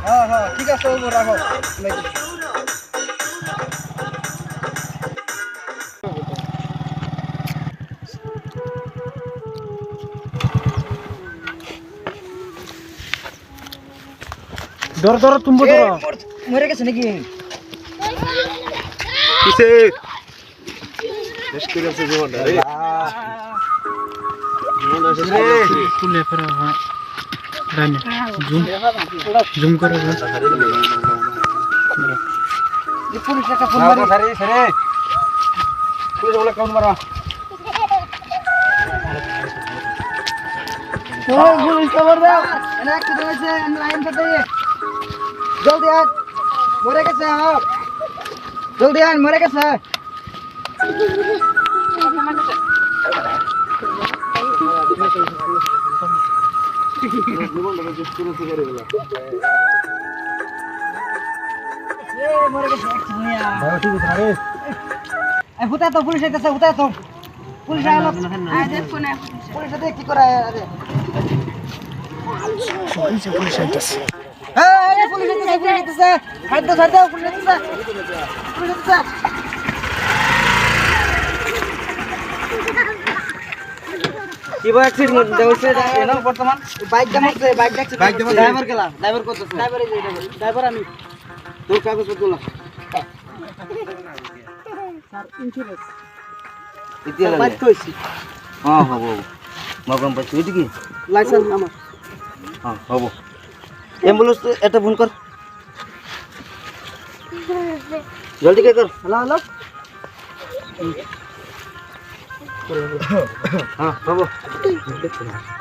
হ্যাঁ হ্যাঁ ঠিক আছে রাখো। ধর ধর তুমি ধর মরে গেছে নাকি? কিসে শেষ করে আছে জীবনটা রে জীবনটা শেষ করে আছে তুলে ফেরা হ্যাঁ রানি জুম জুম করে এই পুলিশ একটা ফোন মারি সারি সারি পুলিশ বলে কাউন্ট মারা ওই পুলিশ খবর দাও। এনে অ্যাক্সিডেন্ট হয়েছে, আমি লাইন কাটে জলদি আয়। মরে গেছে, আও জলদি আয়, মরে গেছে। জীবনটা শেষ করে আছে করে গেল এ মরে গেছে অ্যাক্সিডেন্ট। ভাই ঠিক আছে রে এই হুতা তো পুলিশ আইতাছে, হুতা তো পুলিশ আইলো। আয় দেখ কোনে পুলিশ সাথে কি করে আরে? পুলিশ আইতাছে এই পুলিশ আইতাছে, পুলিশ আইতাছে। ছাড় দাও পুলিশ আইতাছে। পুলিশ আইতাছে। কি ভাই অ্যাক্সিডেন্ট দেওছে এনো বর্তমান বাইক দামছে, বাইক দেখছে, বাইক দামছে। ড্রাইভার গেলা, ড্রাইভার করতেছে, ড্রাইভার এই যে ড্রাইভার আমি তোর কাগজপত্র না স্যার ইন্স্যুরেন্স ইতিয়া বাইক লাগে কইছি, হ্যাঁ হবো মগম পাচ্ছি এটা কি লাইসেন্স আমার। হ্যাঁ হবো অ্যাম্বুলেন্স এটা ফোন কর জলদি কে কর হ্যালো হ্যালো হ্যাঁ হবো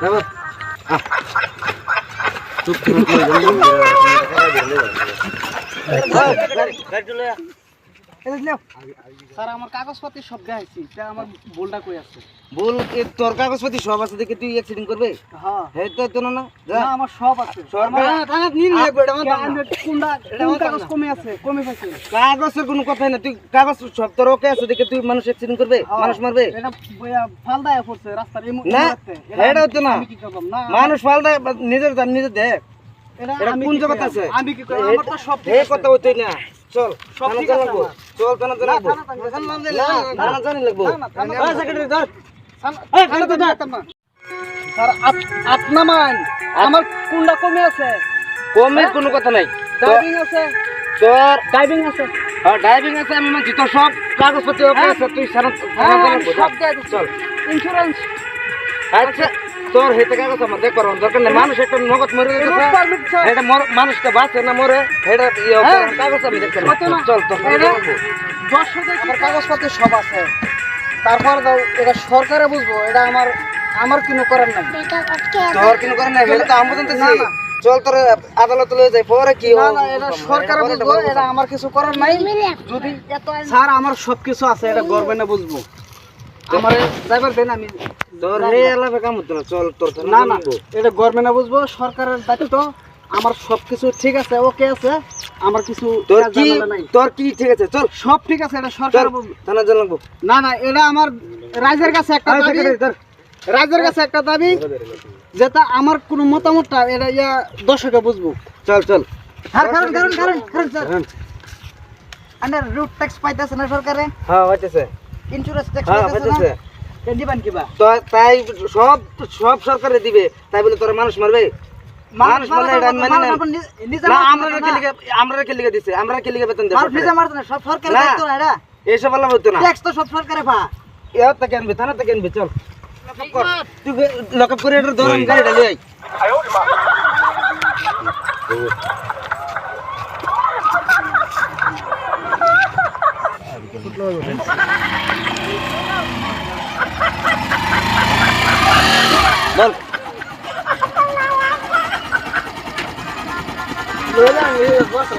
হবো চুপ করে গাড়ি চলে এই যে স্যার আমার কাগজপত্র সব দেখাইছি, এটা আমার ভুলটা কই আছে? বল তোর কাগজপত্র সব আছে দেখে তুই অ্যাক্সিডেন্ট করবে হ্যাঁ হ্যাঁ তো না যা না আমার সব আছে। সব আমার আছে। থানাত নিন লাগবে, এটা আমার দাম না। কোনটা এটা আমার কাগজ দাম না। কমে আছে, কমে পাইছে। কাগজের কোনো কথাই না তুই কাগজ সব তোর ওকে আছে দেখে তুই মানুষ অ্যাক্সিডেন্ট করবে মানুষ মারবে এটা ফালদায় পড়ছে রাস্তার এই না, এটা হতো না। আমি কি করলাম না? মানুষ ফালদায় নিজের দাম নিজে দেখ এটা আমি কোন কি জগৎ করলাম? আছে আমি কি করলাম? আমার তো সব ঠিক এই আছে। কথা হইতই না চল সব থানা ঠিক জানা আছে লাগবো। আমার। চল থানা জানা লাগবো। থানা জানি লাগবো ওই সেক্রেটারি ধর এই খালি তো ধর স্যার আপনা মান আমার কোনটা কমে আছে? কমের কোনো কথা নাই ড্রাইভিং আছে, তোর ড্রাইভিং আছে। ড্রাইভিং আছে আমি মানছি তোর সব কাগজপত্র ওকে আছে তুই থানা হ্যাঁ, জানা লাগবো সব দিয়ে দিচ্ছি। চল ইন্স্যুরেন্স, আচ্ছা তোর হেতে কাগজ আমার দেখ পারো দরকার নেই মানুষ একটা নগদ মরে রোড গেছে পারমিট স্যার। এটা মানুষটা বাঁচে না মরে এটা হ্যাঁ। কাগজ আমি দেখতে কত না? চল তোর থানা এটা- জানা লাগবো। আমার কাগজপত্র সব আছে। তারপর দাও, এটা সরকারে বুঝবো, এটা আমার কোনো করার নাই। তোর কিনো করে না এটা তো আমি জানতেছি না, না। চল তোর আদালত লয়ে যাই পরে কি না না এটা সরকারে বুঝবো, এটা আমার কিছু করার নাই। যদি স্যার আমার সব কিছু আছে, এটা গভর্নমেন্টে বুঝবো। আমার ড্রাইভার দেন, আমি তোর হে এলাকা কাম হতো না চল তোর থানা না জানা না লাগবো। এটা গভর্নমেন্টে বুঝবো, সরকারের দায়িত্ব। আমার সব কিছু ঠিক আছে, ওকে আছে, আমার কিছু তোর কাজ কি ঝামেলা নাই। তোর কি ঠিক আছে চল সব ঠিক আছে, এটা চল সরকার বুঝবো। থানা জানা লাগবো না না এটা আমার রাইজের কাছে একটা আয় দাবি, সেক্রেটারি ধর রাইজের কাছে একটা দাবি, যেটা আমার কোনো মতামতটা এটা দর্শকে বুঝবো। চল চল কারণ স্যার আন্ডার রুট ট্যাক্স পাইতেছে না সরকারে, হ্যাঁ হইতেছে ইন্স্যুরেন্স ট্যাক্স হ্যাঁ পাইতেছে হইতেছে না, কেন দিবেন কিবা? তো তাই সব সব সরকারে দিবে তাই বলে তোরা মানুষ মারবে মানুষ মারলে এটা আমি মানি না না আমরা কে লিখে দিছে আমরা কে লিখে বেতন দেব নিজে মারতে না, সব সরকারের না। দায়িত্ব না এটা। এইসব বললাম হতো না ট্যাক্স তো সব সরকারে পা। এও তো কেনবে থানা তো কেনবে চল তুই লকআপ করে এটা ধর আমি গাড়িটা লই আই বল লয়ে যান, এই বস।